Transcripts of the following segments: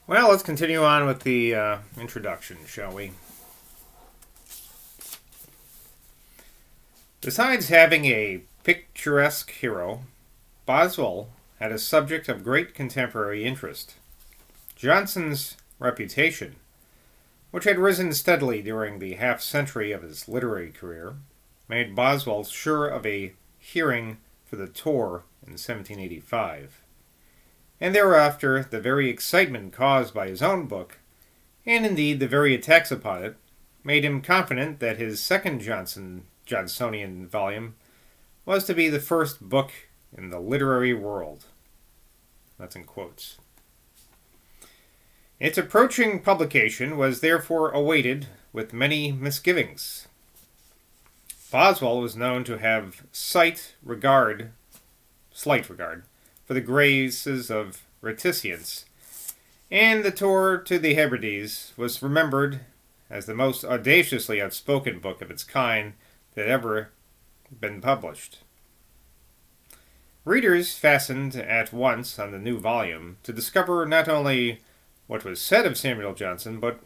Well, let's continue on with the introduction, shall we? Besides having a picturesque hero, Boswell had a subject of great contemporary interest. Johnson's reputation, which had risen steadily during the half-century of his literary career, made Boswell sure of a hearing for the tour in 1785. And thereafter the very excitement caused by his own book, and indeed the very attacks upon it, made him confident that his second Johnsonian volume was to be the first book in the literary world. That's in quotes. Its approaching publication was therefore awaited with many misgivings. Boswell was known to have slight regard for the graces of reticence, and the tour to the Hebrides was remembered as the most audaciously outspoken book of its kind that had ever been published. Readers fastened at once on the new volume to discover not only what was said of Samuel Johnson, but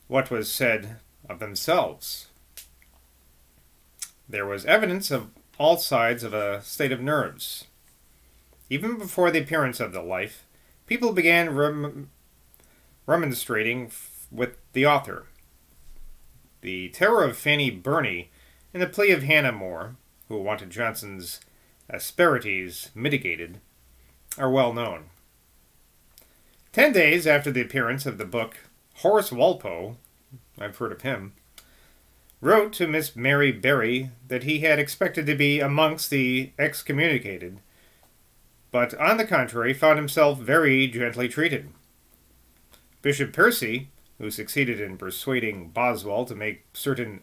what was said of themselves. There was evidence of all sides of a state of nerves. Even before the appearance of the Life, people began remonstrating with the author. The terror of Fanny Burney and the plea of Hannah More, who wanted Johnson's asperities mitigated, are well known. 10 days after the appearance of the book, Horace Walpole, I've heard of him, wrote to Miss Mary Berry that he had expected to be amongst the excommunicated, but on the contrary found himself very gently treated. Bishop Percy, who succeeded in persuading Boswell to make certain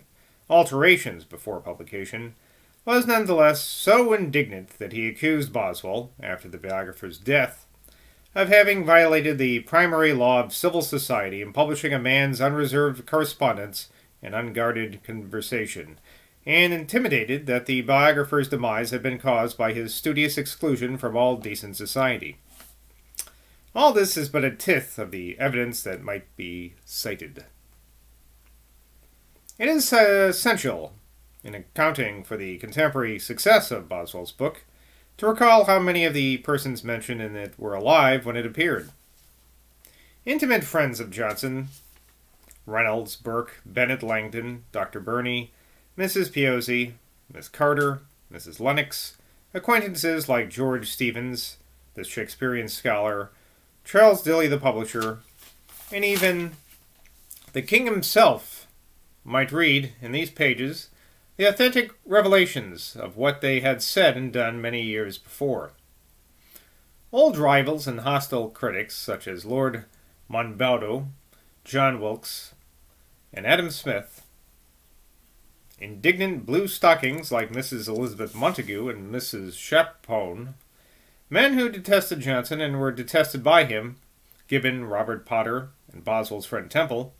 alterations before publication, was nonetheless so indignant that he accused Boswell, after the biographer's death, of having violated the primary law of civil society in publishing a man's unreserved correspondence and unguarded conversation, and intimated that the biographer's demise had been caused by his studious exclusion from all decent society. All this is but a tithe of the evidence that might be cited. It is essential, in accounting for the contemporary success of Boswell's book, to recall how many of the persons mentioned in it were alive when it appeared. Intimate friends of Johnson, Reynolds, Burke, Bennett Langdon, Dr. Burney, Mrs. Piozzi, Miss Carter, Mrs. Lennox, acquaintances like George Stevens, the Shakespearean scholar, Charles Dilly the publisher, and even the king himself might read in these pages the authentic revelations of what they had said and done many years before. Old rivals and hostile critics such as Lord Monboddo, John Wilkes, and Adam Smith, indignant blue stockings like Mrs. Elizabeth Montagu and Mrs. Champone, men who detested Johnson and were detested by him, Gibbon, Robert Potter, and Boswell's friend Temple,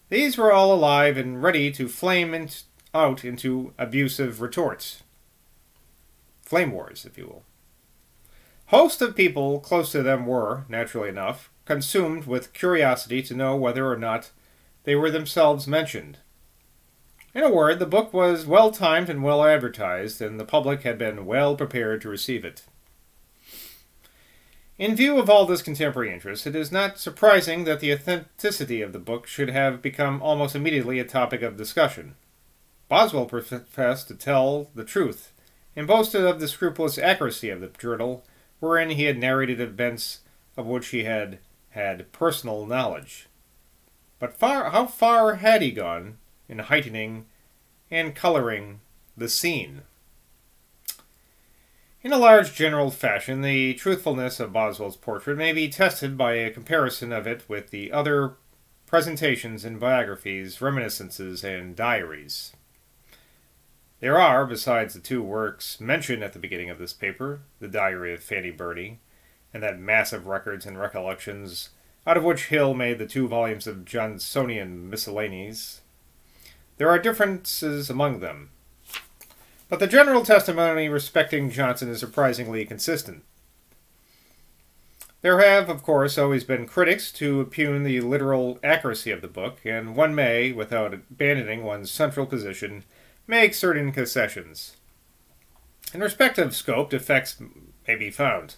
these were all alive and ready to flame out into abusive retorts. Flame wars, if you will. Hosts of people close to them were, naturally enough, consumed with curiosity to know whether or not they were themselves mentioned. In a word, the book was well timed and well advertised, and the public had been well prepared to receive it. In view of all this contemporary interest, it is not surprising that the authenticity of the book should have become almost immediately a topic of discussion. Boswell professed to tell the truth, and boasted of the scrupulous accuracy of the journal, wherein he had narrated events of which he had had personal knowledge. But how far had he gone in heightening and coloring the scene? In a large general fashion, the truthfulness of Boswell's portrait may be tested by a comparison of it with the other presentations in biographies, reminiscences, and diaries. There are, besides the two works mentioned at the beginning of this paper, the Diary of Fanny Burney, and that mass of records and recollections, out of which Hill made the 2 volumes of Johnsonian Miscellanies, there are differences among them. But the general testimony respecting Johnson is surprisingly consistent. There have, of course, always been critics to impugn the literal accuracy of the book, and one may, without abandoning one's central position, make certain concessions. In respect of scope, defects may be found.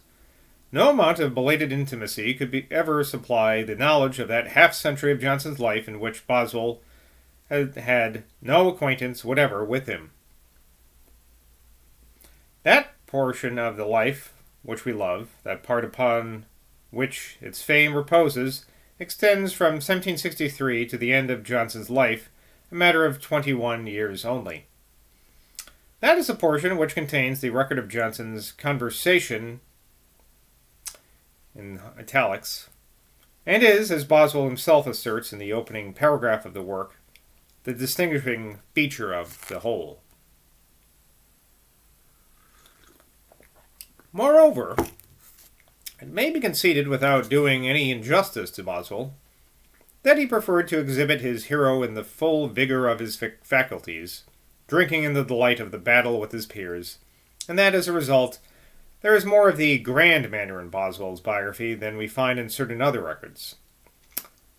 No amount of belated intimacy could ever supply the knowledge of that half-century of Johnson's life in which Boswell had no acquaintance whatever with him. That portion of the life which we love, that part upon which its fame reposes, extends from 1763 to the end of Johnson's life, a matter of 21 years only. That is a portion which contains the record of Johnson's conversation, in italics, and is, as Boswell himself asserts in the opening paragraph of the work, the distinguishing feature of the whole. Moreover, it may be conceded without doing any injustice to Boswell that he preferred to exhibit his hero in the full vigor of his faculties, drinking in the delight of the battle with his peers, and that as a result there is more of the grand manner in Boswell's biography than we find in certain other records.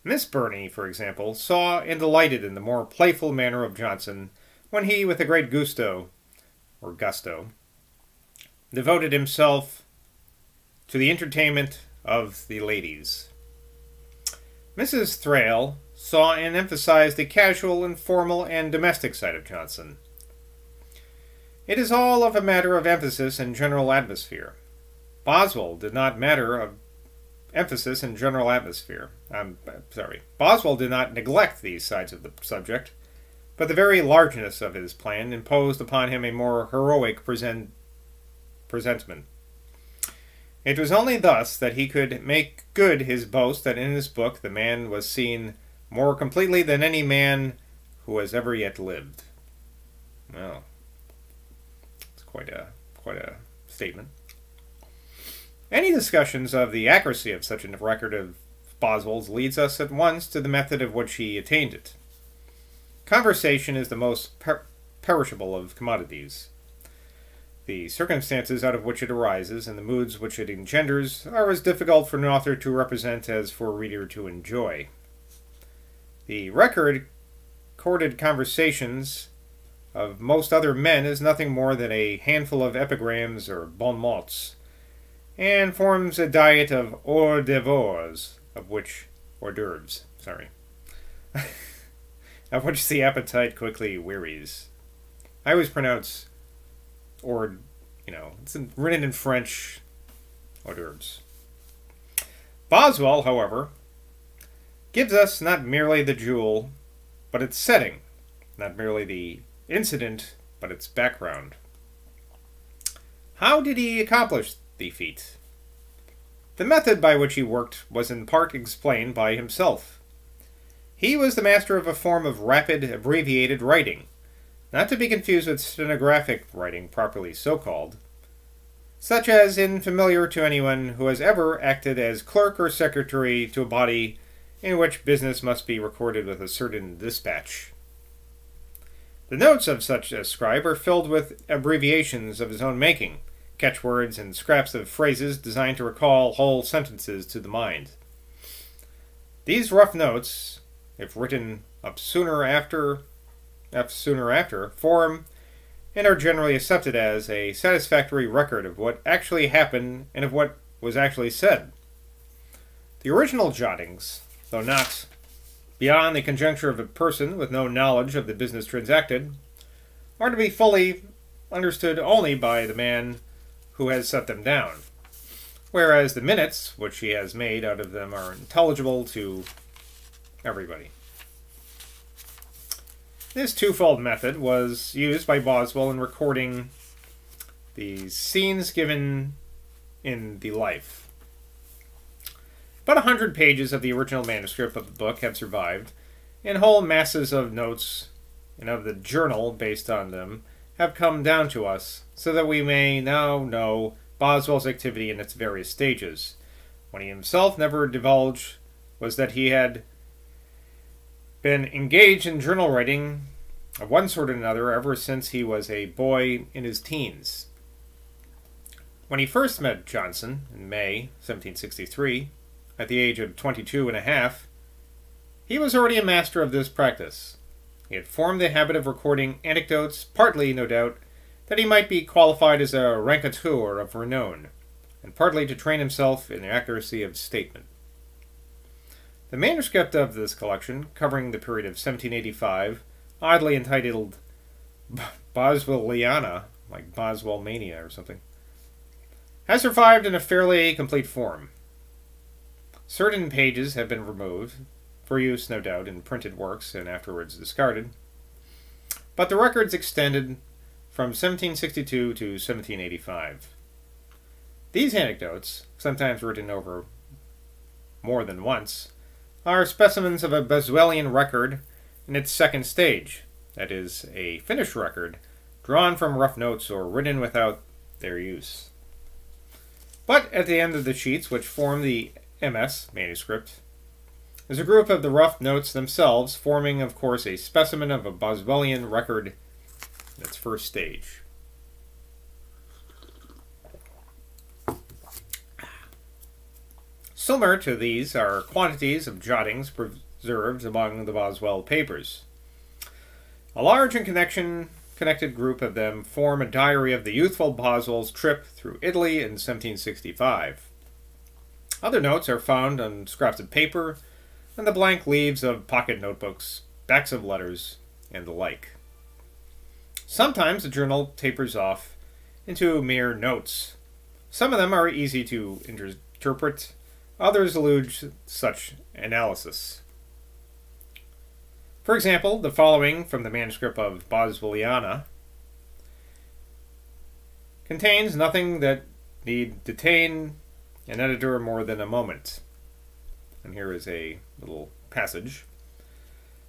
Miss Burney, for example, saw and delighted in the more playful manner of Johnson when he, with a great gusto, devoted himself to the entertainment of the ladies. Mrs. Thrale saw and emphasized the casual, informal, and domestic side of Johnson. It is all of a matter of emphasis and general atmosphere. Boswell did not matter of emphasis and general atmosphere. Boswell did not neglect these sides of the subject, but the very largeness of his plan imposed upon him a more heroic presentment. It was only thus that he could make good his boast that in his book the man was seen more completely than any man who has ever yet lived. Well, it's quite a statement. Any discussions of the accuracy of such a record of Boswell's leads us at once to the method of which he attained it. Conversation is the most perishable of commodities. The circumstances out of which it arises and the moods which it engenders are as difficult for an author to represent as for a reader to enjoy. The recorded conversations of most other men is nothing more than a handful of epigrams or bon mots, and forms a diet of hors d'oeuvres, of which the appetite quickly wearies. I always pronounce it's written in French, hors d'oeuvres. Boswell, however, gives us not merely the jewel, but its setting, not merely the incident, but its background. How did he accomplish the feat? The method by which he worked was in part explained by himself. He was the master of a form of rapid, abbreviated writing, not to be confused with stenographic writing, properly so called, such as is familiar to anyone who has ever acted as clerk or secretary to a body in which business must be recorded with a certain dispatch. The notes of such a scribe are filled with abbreviations of his own making, catchwords and scraps of phrases designed to recall whole sentences to the mind. These rough notes, if written up sooner after, form and are generally accepted as a satisfactory record of what actually happened and of what was actually said. The original jottings, though not beyond the conjecture of a person with no knowledge of the business transacted, are to be fully understood only by the man who has set them down, whereas the minutes which he has made out of them are intelligible to everybody. This twofold method was used by Boswell in recording the scenes given in the life. About 100 pages of the original manuscript of the book have survived, and whole masses of notes and of the journal based on them have come down to us, so that we may now know Boswell's activity in its various stages. What he himself never divulged was that he had been engaged in journal writing of one sort or another ever since he was a boy in his teens. When he first met Johnson in May 1763, at the age of 22 and a half, he was already a master of this practice. He had formed the habit of recording anecdotes, partly, no doubt, that he might be qualified as a raconteur of renown, and partly to train himself in the accuracy of statement. The manuscript of this collection, covering the period of 1785, oddly entitled Boswelliana, like Boswell Mania or something, has survived in a fairly complete form. Certain pages have been removed, for use, no doubt, in printed works and afterwards discarded, but the records extended from 1762 to 1785. These anecdotes, sometimes written over more than once, are specimens of a Boswellian record in its second stage, that is, a finished record drawn from rough notes or written without their use. But at the end of the sheets which form the MS manuscript is a group of the rough notes themselves, forming, of course, a specimen of a Boswellian record in its first stage. Similar to these are quantities of jottings preserved among the Boswell papers. A large and connected group of them form a diary of the youthful Boswell's trip through Italy in 1765. Other notes are found on scraps of paper and the blank leaves of pocket notebooks, backs of letters, and the like. Sometimes the journal tapers off into mere notes. Some of them are easy to interpret, others elude such analysis. For example, the following from the manuscript of Boswelliana contains nothing that need detain an editor more than a moment. And here is a little passage.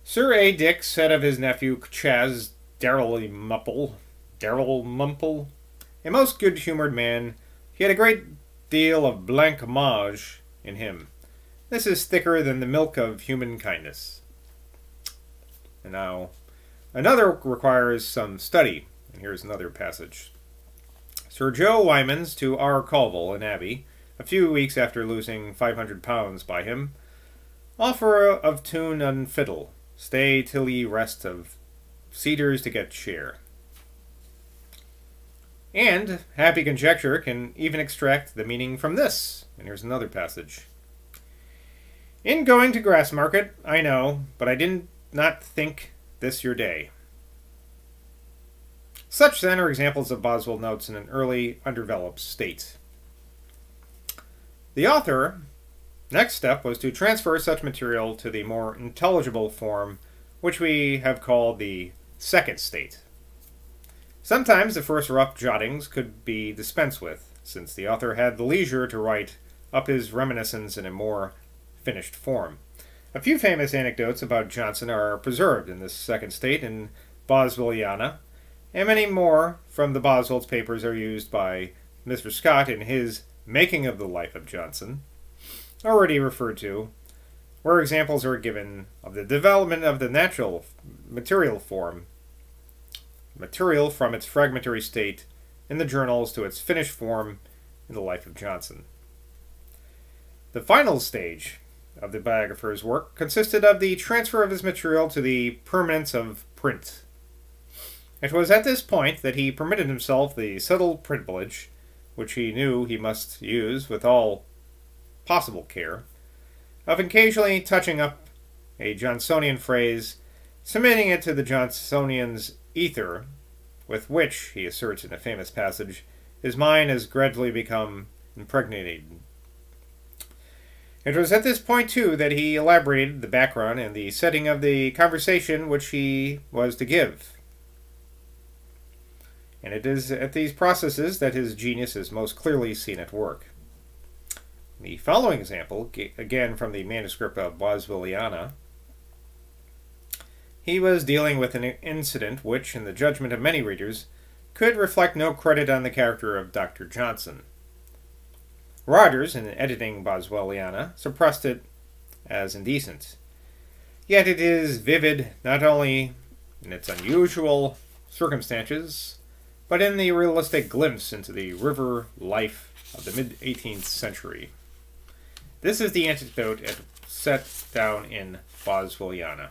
Sir A. Dick said of his nephew Chas Dalrymple, a most good-humoured man, he had a great deal of blancmange in him. This is thicker than the milk of human kindness. And now, another requires some study. And here's another passage. Sir Joe Wymans to R. Colville in Abbey, a few weeks after losing £500 by him, offer of tune and fiddle, stay till ye rest of cedars to get share. And happy conjecture can even extract the meaning from this. And here's another passage. In going to Grassmarket, I know, but I did not think this your day. Such, then, are examples of Boswell notes in an early, undeveloped state. The author, next step was to transfer such material to the more intelligible form, which we have called the second state. Sometimes the first rough jottings could be dispensed with, since the author had the leisure to write up his reminiscence in a more finished form. A few famous anecdotes about Johnson are preserved in this second state in Boswelliana, and many more from the Boswell's papers are used by Mr. Scott in his Making of the Life of Johnson, already referred to, where examples are given of the development of the natural material from its fragmentary state in the journals to its finished form in the Life of Johnson. The final stage of the biographer's work consisted of the transfer of his material to the permanence of print. It was at this point that he permitted himself the subtle privilege, which he knew he must use with all possible care, of occasionally touching up a Johnsonian phrase, submitting it to the Johnsonian's ether, with which, he asserts in a famous passage, his mind has gradually become impregnated. It was at this point, too, that he elaborated the background and the setting of the conversation which he was to give. And it is at these processes that his genius is most clearly seen at work. The following example, again from the manuscript of Boswelliana, he was dealing with an incident which, in the judgment of many readers, could reflect no credit on the character of Dr. Johnson. Rogers, in editing Boswelliana, suppressed it as indecent. Yet it is vivid not only in its unusual circumstances, but in the realistic glimpse into the river life of the mid-18th century. This is the anecdote set down in Boswelliana.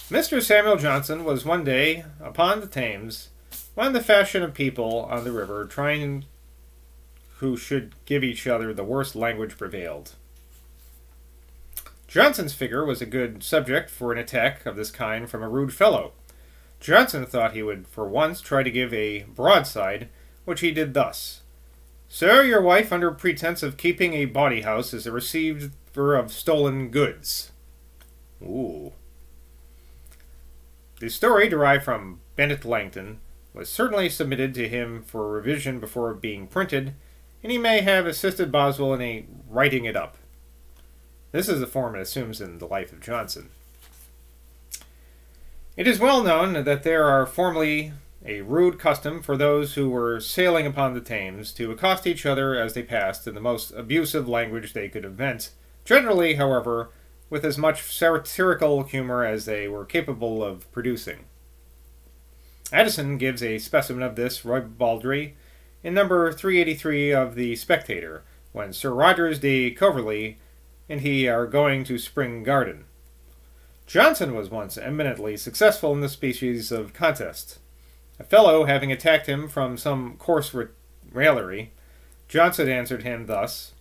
Mr. Samuel Johnson was one day upon the Thames when the fashion of people on the river trying who should give each other the worst language prevailed. Johnson's figure was a good subject for an attack of this kind from a rude fellow. Johnson thought he would for once try to give a broadside, which he did thus. Sir, your wife, under pretense of keeping a bawdy house, is a receiver of stolen goods. Ooh. The story, derived from Bennet Langton, was certainly submitted to him for revision before being printed, and he may have assisted Boswell in writing it up. This is the form it assumes in the life of Johnson. It is well known that there are formerly a rude custom for those who were sailing upon the Thames to accost each other as they passed in the most abusive language they could invent, generally, however, with as much satirical humor as they were capable of producing. Addison gives a specimen of this ribaldry in number 383 of The Spectator, when Sir Rogers de Coverley and he are going to Spring Garden. Johnson was once eminently successful in this species of contest. A fellow having attacked him from some coarse raillery, Johnson answered him thus,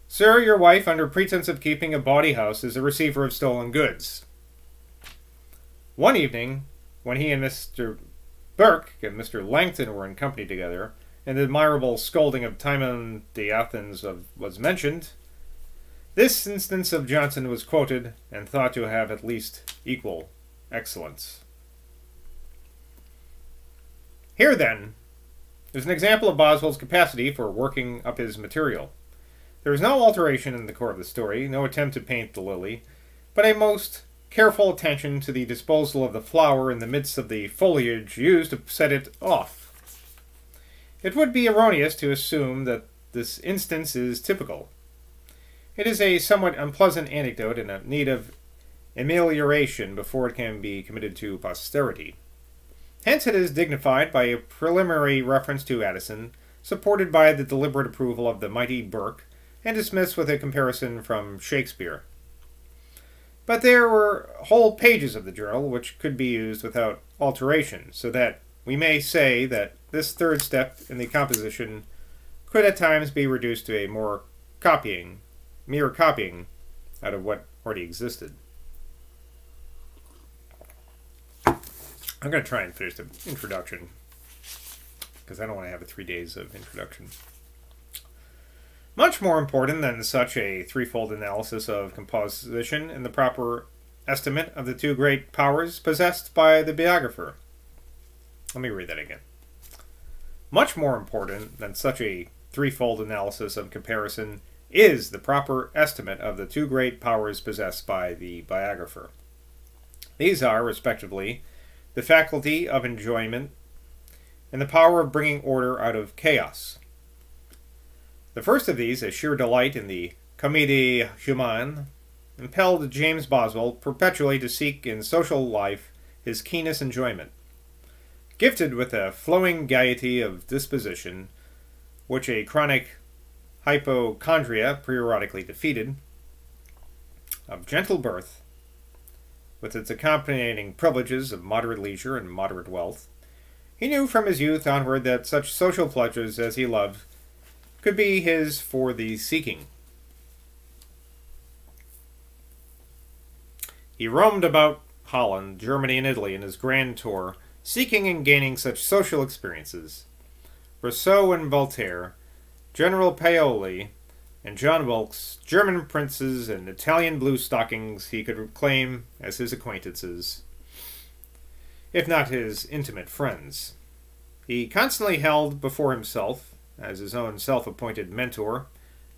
Sir, your wife, under pretense of keeping a bawdy house, is a receiver of stolen goods. One evening, when he and Mr. Burke and Mr. Langton were in company together, and the admirable scolding of Timon de Athens was mentioned, this instance of Johnson was quoted and thought to have at least equal excellence. Here, then, is an example of Boswell's capacity for working up his material. There is no alteration in the core of the story, no attempt to paint the lily, but a most careful attention to the disposal of the flower in the midst of the foliage used to set it off. It would be erroneous to assume that this instance is typical. It is a somewhat unpleasant anecdote in need of amelioration before it can be committed to posterity. Hence it is dignified by a preliminary reference to Addison, supported by the deliberate approval of the mighty Burke, and dismissed with a comparison from Shakespeare. But there were whole pages of the journal which could be used without alteration, so that we may say that this third step in the composition could at times be reduced to a mere copying out of what already existed. I'm going to try and finish the introduction, because I don't want to have 3 days of introduction. Much more important than such a threefold analysis of composition in the proper estimate of the two great powers possessed by the biographer. Let me read that again. Much more important than such a threefold analysis of comparison is the proper estimate of the two great powers possessed by the biographer. These are, respectively, the faculty of enjoyment and the power of bringing order out of chaos. The first of these, a sheer delight in the comédie humaine, impelled James Boswell perpetually to seek in social life his keenest enjoyment. Gifted with a flowing gaiety of disposition, which a chronic hypochondria periodically defeated, of gentle birth, with its accompanying privileges of moderate leisure and moderate wealth, he knew from his youth onward that such social pleasures as he loved could be his for the seeking. He roamed about Holland, Germany, and Italy in his grand tour, seeking and gaining such social experiences. Rousseau and Voltaire, General Paoli, and John Wilkes, German princes and Italian blue stockings he could claim as his acquaintances, if not his intimate friends. He constantly held before himself, as his own self-appointed mentor,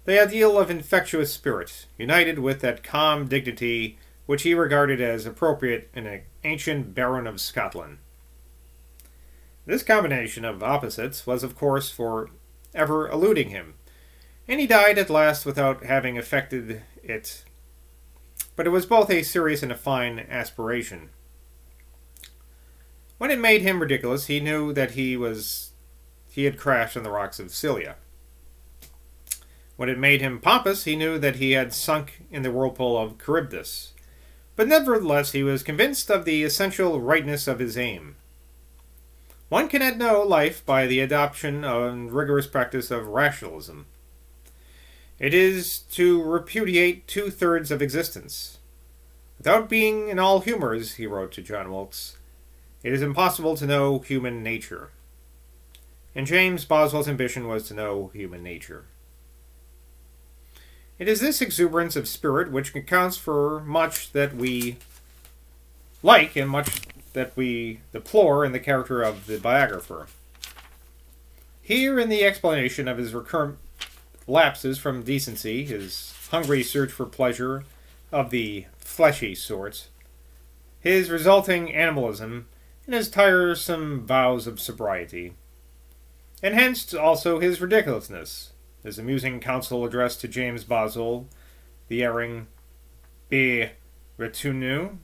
the ideal of infectious spirit, united with that calm dignity which he regarded as appropriate in an ancient baron of Scotland. This combination of opposites was, of course, for ever eluding him, and he died at last without having effected it. But it was both a serious and a fine aspiration. When it made him ridiculous, he knew that he had crashed on the rocks of Scylla. When it made him pompous, he knew that he had sunk in the whirlpool of Charybdis. But nevertheless, he was convinced of the essential rightness of his aim. One cannot know life by the adoption and rigorous practice of rationalism. It is to repudiate two-thirds of existence. Without being in all humors, he wrote to John Wilkes, it is impossible to know human nature. And James Boswell's ambition was to know human nature. It is this exuberance of spirit which accounts for much that we like and much that we deplore in the character of the biographer. Here, in the explanation of his recurrent lapses from decency, his hungry search for pleasure of the fleshy sort, his resulting animalism, and his tiresome vows of sobriety, and hence also his ridiculousness, his amusing counsel addressed to James Boswell, the erring B. Retuneu,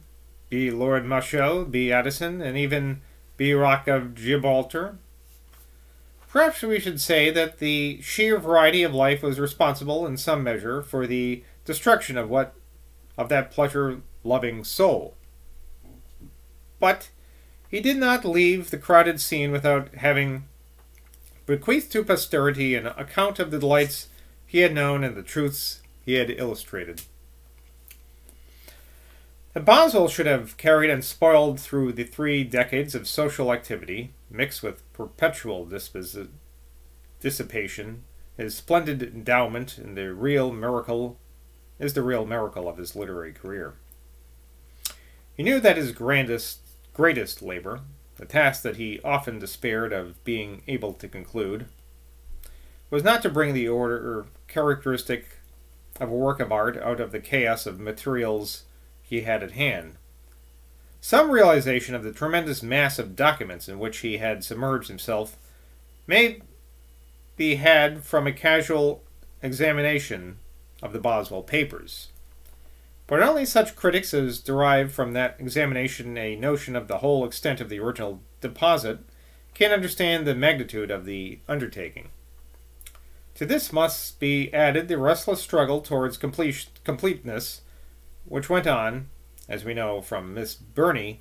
B. Lord Mashel, B. Addison, and even B. Rock of Gibraltar. Perhaps we should say that the sheer variety of life was responsible in some measure for the destruction of that pleasure-loving soul. But he did not leave the crowded scene without having bequeathed to posterity an account of the delights he had known and the truths he had illustrated. That Boswell should have carried and spoiled through the 3 decades of social activity, mixed with perpetual dissipation, his splendid endowment is the real miracle of his literary career. He knew that his greatest labor, the task that he often despaired of being able to conclude, was not to bring the order characteristic of a work of art out of the chaos of materials he had at hand. Some realization of the tremendous mass of documents in which he had submerged himself may be had from a casual examination of the Boswell papers. But only such critics as derive from that examination a notion of the whole extent of the original deposit can understand the magnitude of the undertaking. To this must be added the restless struggle towards completeness which went on, as we know from Miss Burney,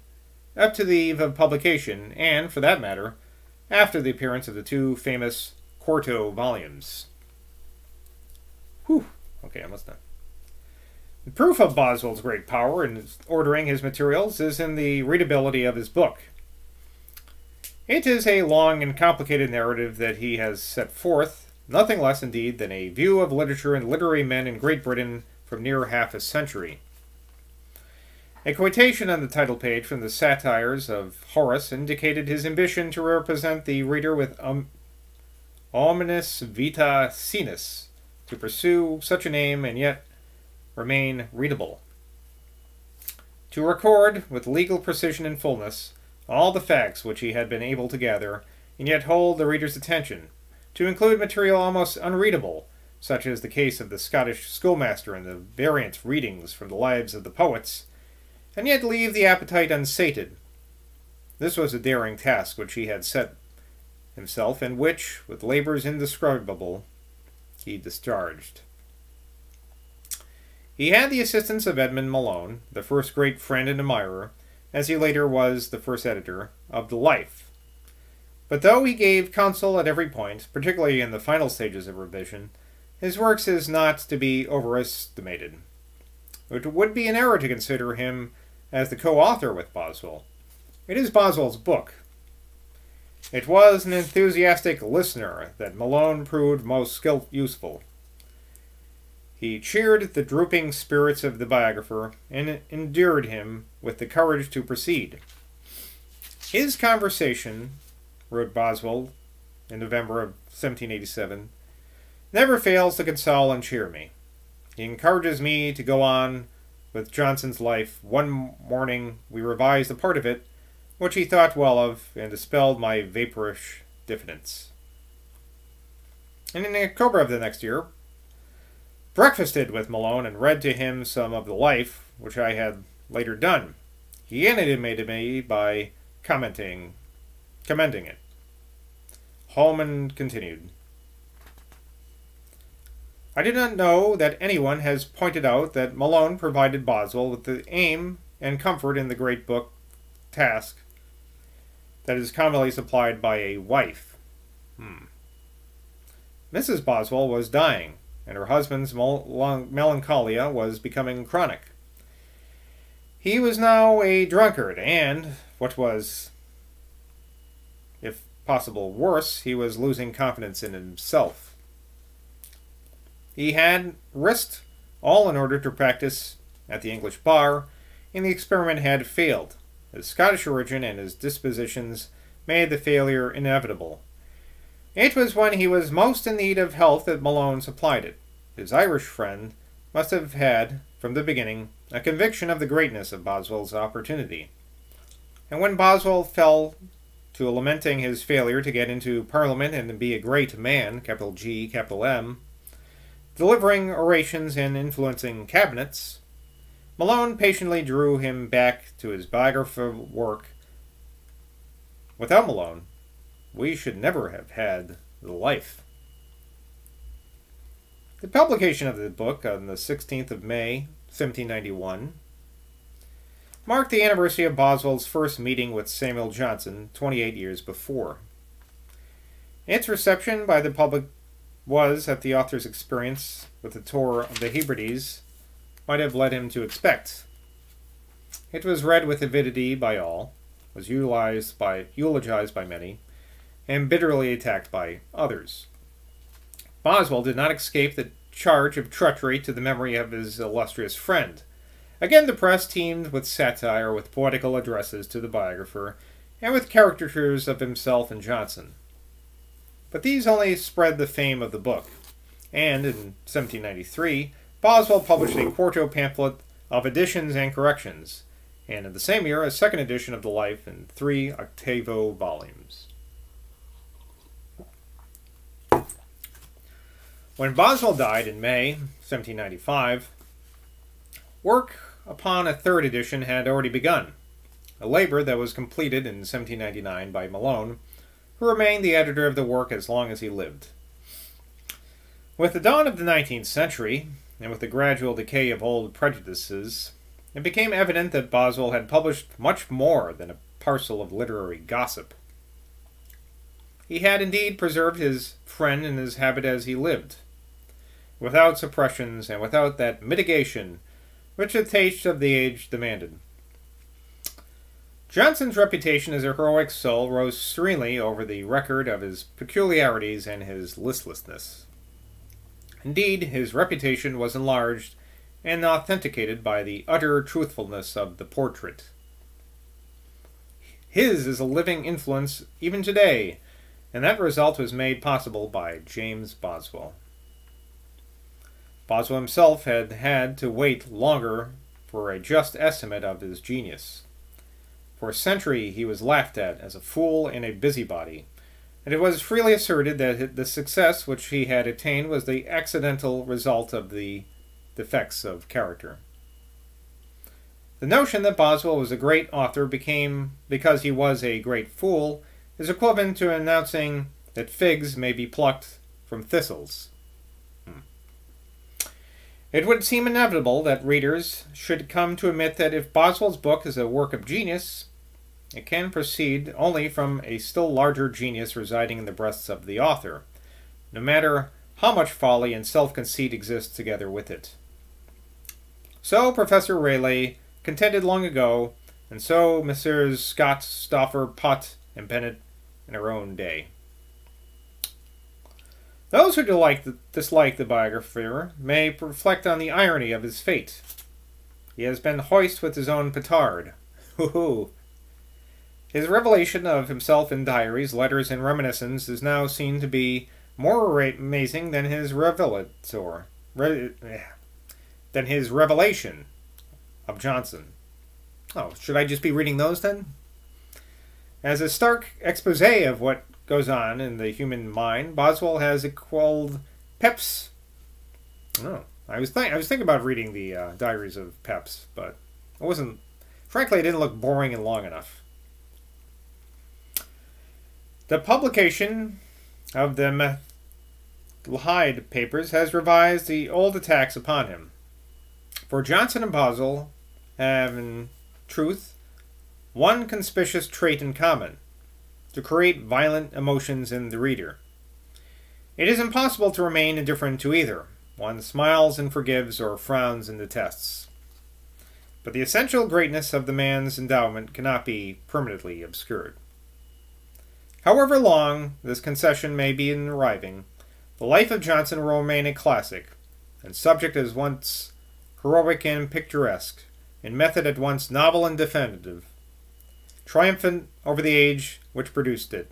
up to the eve of publication, and, for that matter, after the appearance of the 2 famous quarto volumes. Okay, almost done. The proof of Boswell's great power in ordering his materials is in the readability of his book. It is a long and complicated narrative that he has set forth, nothing less indeed than a view of literature and literary men in Great Britain from near half a century. A quotation on the title page from the Satires of Horace indicated his ambition to represent the reader with omnis vita sinus, to pursue such a name and yet remain readable. To record, with legal precision and fullness, all the facts which he had been able to gather, and yet hold the reader's attention. To include material almost unreadable, such as the case of the Scottish schoolmaster and the variant readings from the lives of the poets, and yet leave the appetite unsated. This was a daring task which he had set himself, and which, with labors indescribable, he discharged. He had the assistance of Edmund Malone, the first great friend and admirer, as he later was the first editor, of the Life. But though he gave counsel at every point, particularly in the final stages of revision, his works is not to be overestimated. It would be an error to consider him as the co-author with Boswell. It is Boswell's book. It was an enthusiastic listener that Malone proved most useful. He cheered the drooping spirits of the biographer and endured him with the courage to proceed. His conversation, wrote Boswell in November of 1787, never fails to console and cheer me. He encourages me to go on with Johnson's Life. One morning we revised a part of it, which he thought well of, and dispelled my vaporish diffidence. And in October of the next year, breakfasted with Malone and read to him some of the Life, which I had later done. He animated me by commending it. Holman continued, I do not know that anyone has pointed out that Malone provided Boswell with the aim and comfort in the great book task that is commonly supplied by a wife. Mrs. Boswell was dying, and her husband's melancholia was becoming chronic. He was now a drunkard, and, what was, if possible, worse, he was losing confidence in himself. He had risked all in order to practice at the English bar, and the experiment had failed. His Scottish origin and his dispositions made the failure inevitable. It was when he was most in need of health that Malone supplied it. His Irish friend must have had, from the beginning, a conviction of the greatness of Boswell's opportunity. And when Boswell fell to lamenting his failure to get into Parliament and to be a great man, capital G, capital M, delivering orations and influencing cabinets, Malone patiently drew him back to his biographical work. Without Malone, we should never have had the life. The publication of the book on the 16th of May, 1791, marked the anniversary of Boswell's first meeting with Samuel Johnson 28 years before. Its reception by the public was, at the author's experience with the tour of the Hebrides, might have led him to expect. It was read with avidity by all, was eulogized by many, and bitterly attacked by others. Boswell did not escape the charge of treachery to the memory of his illustrious friend. Again, the press teemed with satire, with poetical addresses to the biographer, and with caricatures of himself and Johnson. But these only spread the fame of the book, and in 1793, Boswell published a quarto pamphlet of additions and corrections, and in the same year, a second edition of the Life in 3 octavo volumes. When Boswell died in May 1795, work upon a third edition had already begun, a labor that was completed in 1799 by Malone, who remained the editor of the work as long as he lived. With the dawn of the 19th century, and with the gradual decay of old prejudices, it became evident that Boswell had published much more than a parcel of literary gossip. He had indeed preserved his friend and his habit as he lived, without suppressions and without that mitigation which the taste of the age demanded. Johnson's reputation as a heroic soul rose serenely over the record of his peculiarities and his listlessness. Indeed, his reputation was enlarged and authenticated by the utter truthfulness of the portrait. His is a living influence even today, and that result was made possible by James Boswell. Boswell himself had had to wait longer for a just estimate of his genius. For a century he was laughed at as a fool and a busybody, and it was freely asserted that the success which he had attained was the accidental result of the defects of character. The notion that Boswell was a great author became, because he was a great fool, is equivalent to announcing that figs may be plucked from thistles. It would seem inevitable that readers should come to admit that if Boswell's book is a work of genius, it can proceed only from a still larger genius residing in the breasts of the author, no matter how much folly and self-conceit exists together with it. So Professor Rayleigh contended long ago, and so Messrs. Scott, Stauffer, Pott, and Bennett in our own day. Those who dislike the biographer may reflect on the irony of his fate. He has been hoist with his own petard. Hoo-hoo! His revelation of himself in diaries, letters, and reminiscences is now seen to be more amazing than his revelation of Johnson. Oh, should I just be reading those then? As a stark expose of what goes on in the human mind, Boswell has equaled Pepys. Oh, I was thinking about reading the diaries of Pepys, but it wasn't. Frankly, it didn't look boring and long enough. The publication of the Hyde papers has revised the old attacks upon him. For Johnson and Boswell have, in truth, one conspicuous trait in common: to create violent emotions in the reader. It is impossible to remain indifferent to either. One smiles and forgives, or frowns and detests. But the essential greatness of the man's endowment cannot be permanently obscured. However long this concession may be in arriving, the life of Johnson will remain a classic, and subject as once heroic and picturesque, in method at once novel and definitive, triumphant over the age which produced it,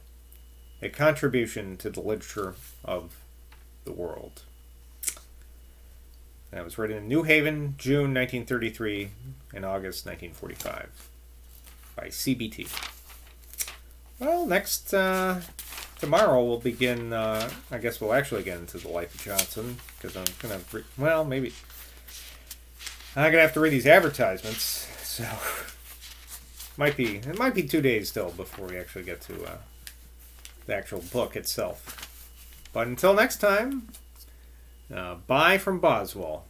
a contribution to the literature of the world. That was written in New Haven, June 1933 and August 1945 by CBT. Well, next, tomorrow we'll begin, I guess we'll actually get into the life of Johnson, because I'm going to, well, maybe, I'm going to have to read these advertisements, so it might be 2 days still before we actually get to the actual book itself. But until next time, bye from Boswell.